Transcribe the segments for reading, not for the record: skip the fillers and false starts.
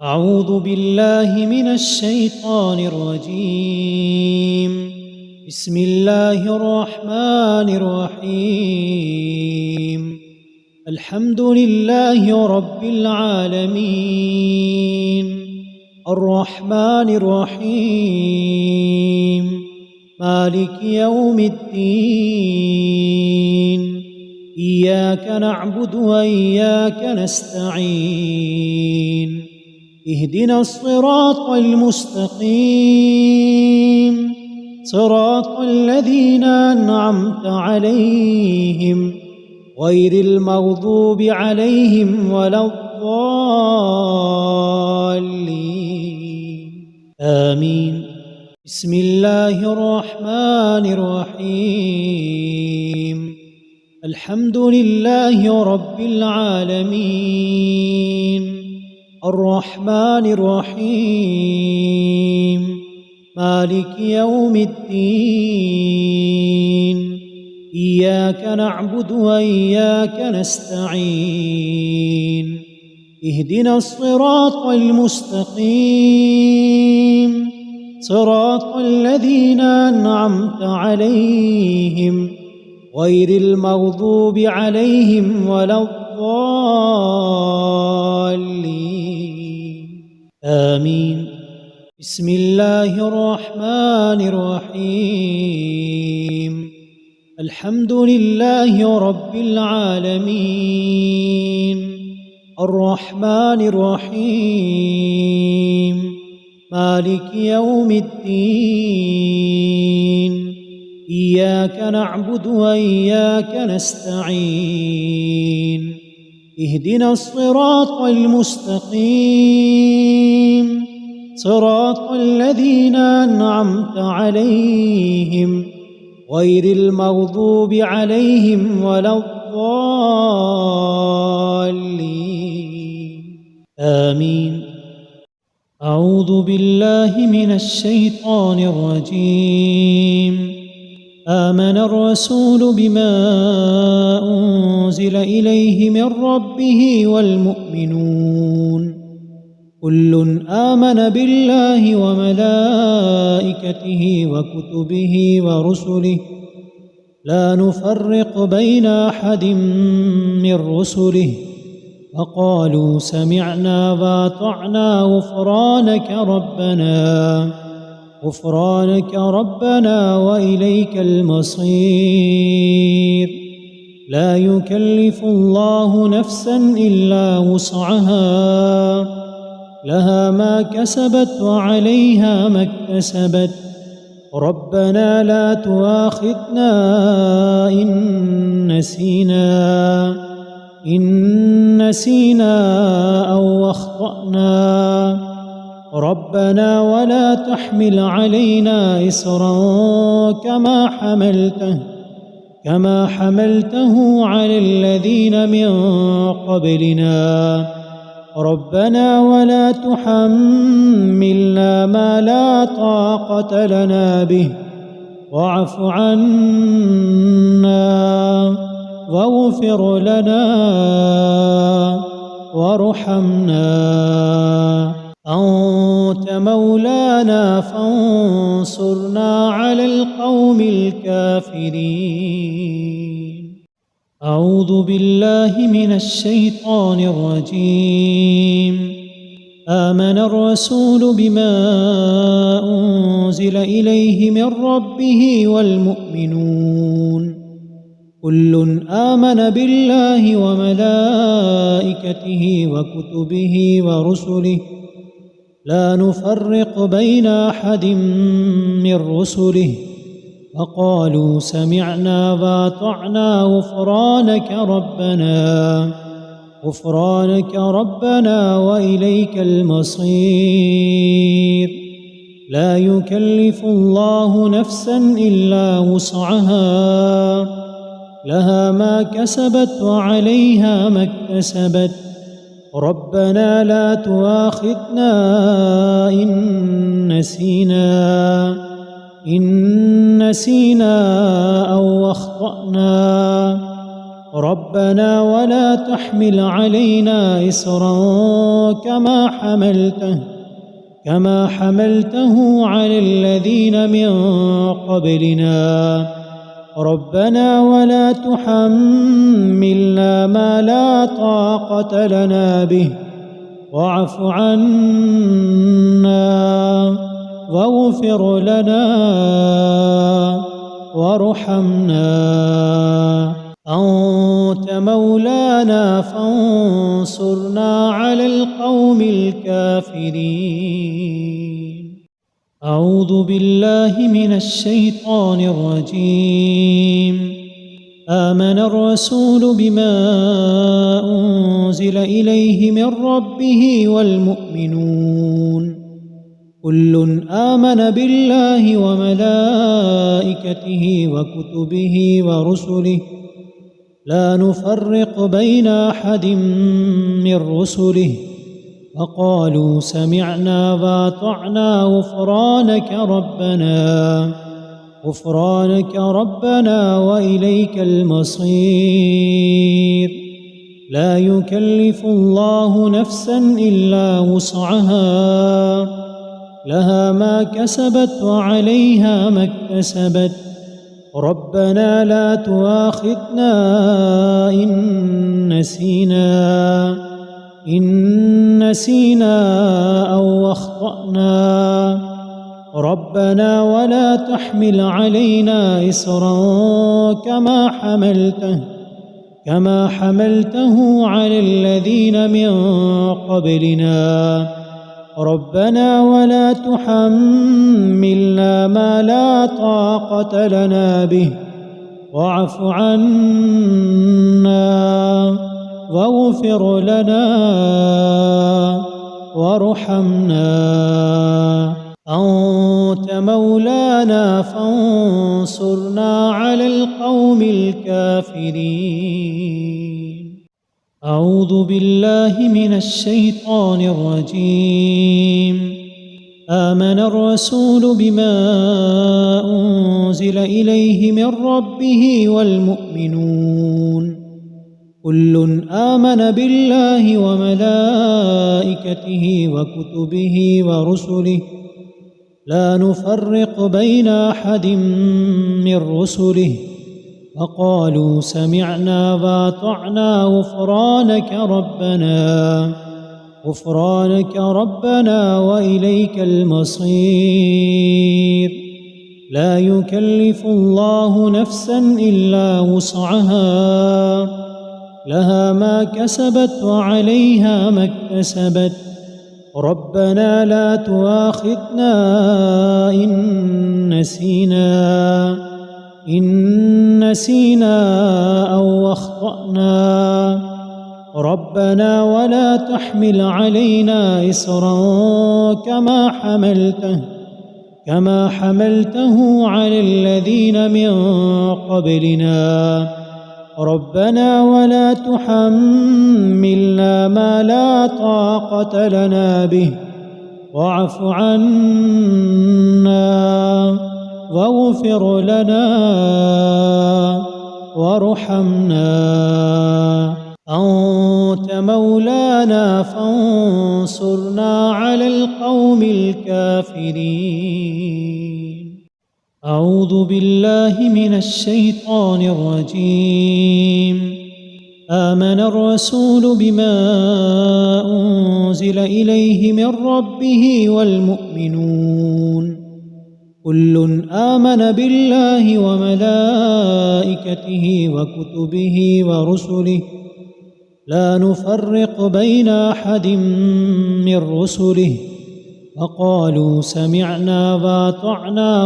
أعوذ بالله من الشيطان الرجيم. بسم الله الرحمن الرحيم. الحمد لله رب العالمين، الرحمن الرحيم، مالك يوم الدين. إياك نعبد وإياك نستعين. اهدنا الصراط المستقيم، صراط الذين أنعمت عليهم غير المغضوب عليهم ولا الضالين. آمين. بسم الله الرحمن الرحيم. الحمد لله رب العالمين، الرحمن الرحيم، مالك يوم الدين. إياك نعبد وإياك نستعين. اهدنا الصراط المستقيم، صراط الذين أنعمت عليهم غير المغضوب عليهم ولا الضالين. آمين. بسم الله الرحمن الرحيم. الحمد لله رب العالمين، الرحمن الرحيم، مالك يوم الدين. إياك نعبد وإياك نستعين. اهدنا الصراط المستقيم، صراط الذين أنعمت عليهم غير المغضوب عليهم ولا الضالين. آمين. أعوذ بالله من الشيطان الرجيم. آمن الرسول بما أنزل إليه من ربه والمؤمنون كل آمن بالله وملائكته وكتبه ورسله لا نفرق بين أحد من رسله وقالوا سمعنا وأطعنا غفرانك ربنا وإليك المصير. لا يكلف الله نفسا إلا وسعها، لها ما كسبت وعليها ما اكتسبت. ربنا لا تؤاخذنا إن نسينا أو أخطأنا. ربنا ولا تحمل علينا إصرا كما حملته على الذين من قبلنا. ربنا ولا تحملنا ما لا طاقة لنا به واعف عنا واغفر لنا وارحمنا. أنت مولانا فانصرنا على القوم الكافرين. أعوذ بالله من الشيطان الرجيم. آمن الرسول بما أنزل إليه من ربه والمؤمنون كل آمن بالله وملائكته وكتبه ورسله لا نفرق بين أحد من رسله وقالوا سمعنا وأطعنا غفرانك ربنا وإليك المصير. لا يكلف الله نفسا إلا وسعها، لها ما كسبت وعليها ما اكتسبت. ربنا لا تؤاخذنا إن نسينا أو أخطأنا. ربنا ولا تحمل علينا إصرا كما حملته على الذين من قبلنا ربنا ولا تحملنا ما لا طاقة لنا به واعف عنا واغفر لنا وارحمنا أنت مولانا فانصرنا على القوم الكافرين. أعوذ بالله من الشيطان الرجيم. آمن الرسول بما أنزل إليه من ربه والمؤمنون كل آمن بالله وملائكته وكتبه ورسله لا نفرق بين أحد من رسله وقالوا سمعنا وأطعنا غفرانك ربنا وإليك المصير. لا يكلف الله نفسا إلا وسعها لها ما كسبت وعليها ما اكتسبت ربنا لا تؤاخذنا إن نسينا أو أخطأنا ربنا ولا تحمل علينا إصرا كما حملته على الذين من قبلنا ربنا ولا تحملنا ما لا طاقة لنا به واعف عنا واغفر لنا وارحمنا أنت مولانا فانصرنا على القوم الكافرين. أعوذ بالله من الشيطان الرجيم. آمن الرسول بما أنزل إليه من ربه والمؤمنون كل آمن بالله وملائكته وكتبه ورسله لا نفرق بين أحد من رسله وقالوا سمعنا وأطعنا غفرانك ربنا وإليك المصير. لا يكلف الله نفسا إلا وسعها لها ما كسبت وعليها ما اكتسبت ربنا لا تؤاخذنا إن نسينا أو أخطأنا ربنا ولا تحمل علينا إصرا كما حملته على الذين من قبلنا ربنا ولا تحملنا ما لا طاقة لنا به واعف عنا واغفر لنا وارحمنا أنت مولانا فانصرنا على القوم الكافرين. أعوذ بالله من الشيطان الرجيم. آمن الرسول بما أنزل إليه من ربه والمؤمنون كل آمن بالله وملائكته وكتبه ورسله لا نفرق بين أحد من رسله وقالوا سمعنا وأطعنا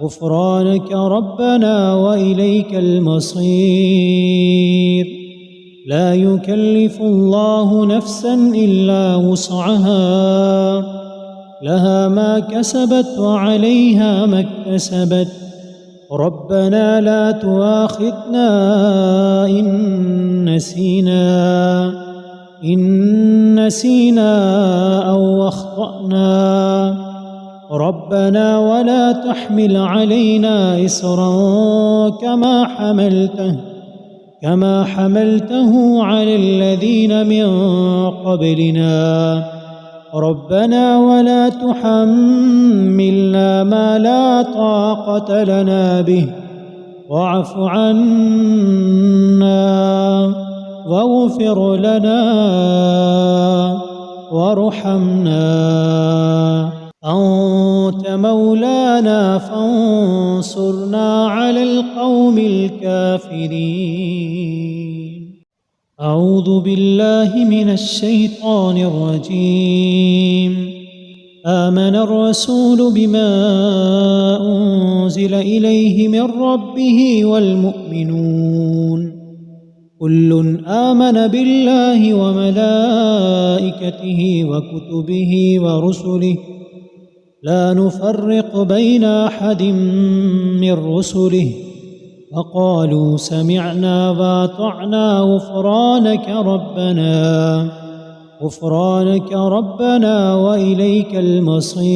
غفرانك ربنا وإليك المصير. لا يكلف الله نفسا إلا وسعها لها ما كسبت وعليها ما اكتسبت ربنا لا تؤاخذنا إن نسينا أو أخطأنا ربنا ولا تحمل علينا إصرا كما حملته على الذين من قبلنا ربنا ولا تحملنا ما لا طاقة لنا به واعف عنا واغفر لنا وارحمنا أنت مولانا فانصرنا على القوم الكافرين. أعوذ بالله من الشيطان الرجيم. آمن الرسول بما أنزل إليه من ربه والمؤمنون كل آمن بالله وملائكته وكتبه ورسله لا نفرق بين أحد من رسله وقالوا سمعنا وأطعنا غفرانك ربنا وإليك المصير.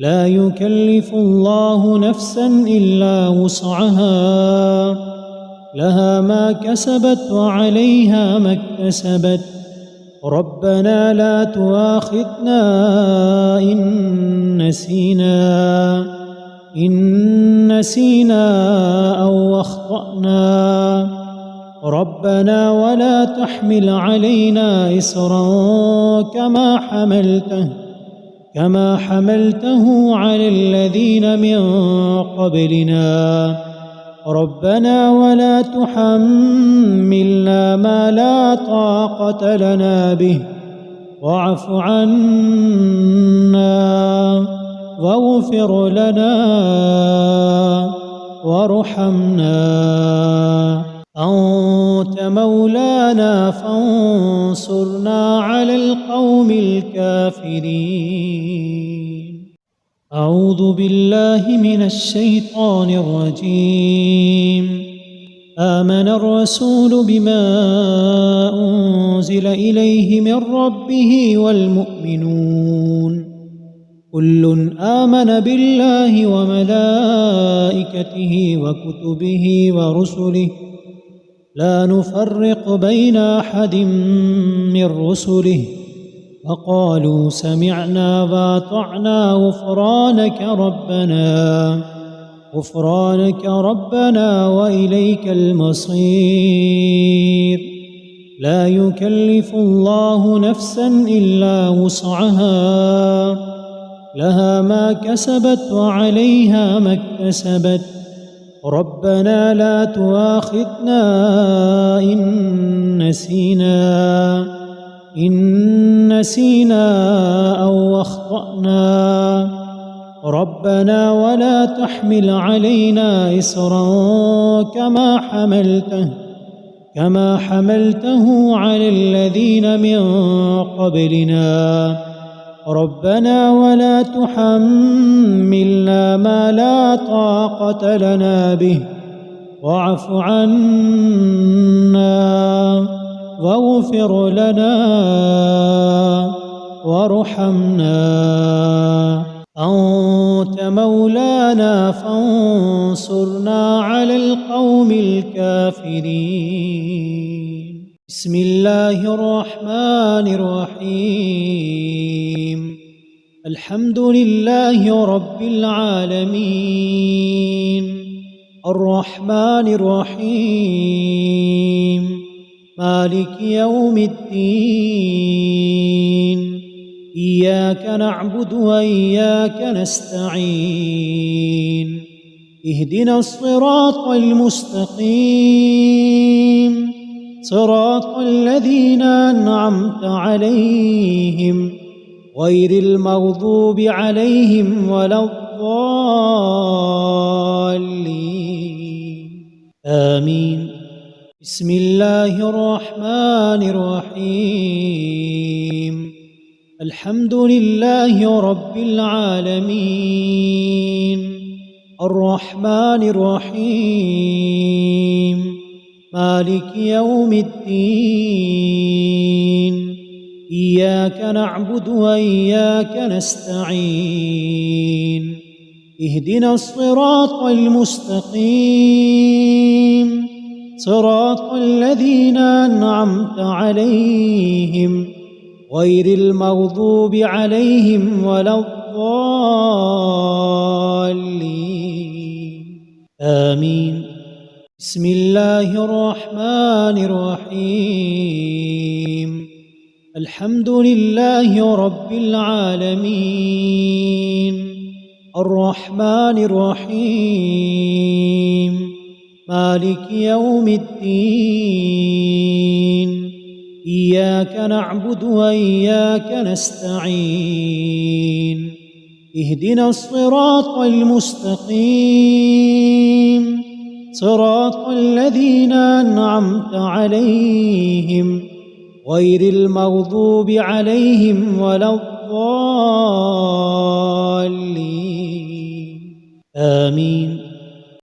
لا يكلف الله نفسا إلا وسعها لها ما كسبت وعليها ما اكتسبت ربنا لا تؤاخذنا إن نسينا أو أخطأنا ربنا ولا تحمل علينا إصرا كما حملته على الذين من قبلنا ربنا ولا تحملنا ما لا طاقة لنا به واعف عنا واغفر لنا وارحمنا أنت مولانا فانصرنا على القوم الكافرين. أعوذ بالله من الشيطان الرجيم. آمن الرسول بما أنزل إليه من ربه والمؤمنون كل آمن بالله وملائكته وكتبه ورسله لا نفرق بين أحد من رسله وقالوا سمعنا وأطعنا غفرانك ربنا وإليك المصير. لا يكلف الله نفسا إلا وسعها لها ما كسبت وعليها ما اكتسبت ربنا لا تؤاخذنا إن نسينا أو أخطأنا ربنا ولا تحمل علينا إصرا كما حملته على الذين من قبلنا ربنا ولا تحملنا ما لا طاقة لنا به واعف عنا واغفر لنا وارحمنا أنت مولانا فانصرنا على القوم الكافرين. بسم الله الرحمن الرحيم. الحمد لله رب العالمين الرحمن الرحيم مالك يوم الدين إياك نعبد وإياك نستعين اهدنا الصراط المستقيم صراط الذين أنعمت عليهم غير المغضوب عليهم ولا الضالين آمين. بسم الله الرحمن الرحيم. الحمد لله رب العالمين الرحمن الرحيم مالك يوم الدين إياك نعبد وإياك نستعين اهدنا الصراط المستقيم صراط الذين أنعمت عليهم غير المغضوب عليهم ولا الضالين آمين. بسم الله الرحمن الرحيم. الحمد لله رب العالمين الرحمن الرحيم مالك يوم الدين إياك نعبد وإياك نستعين اهدنا الصراط المستقيم صراط الذين أنعمت عليهم غير المغضوب عليهم ولا الضالين آمين.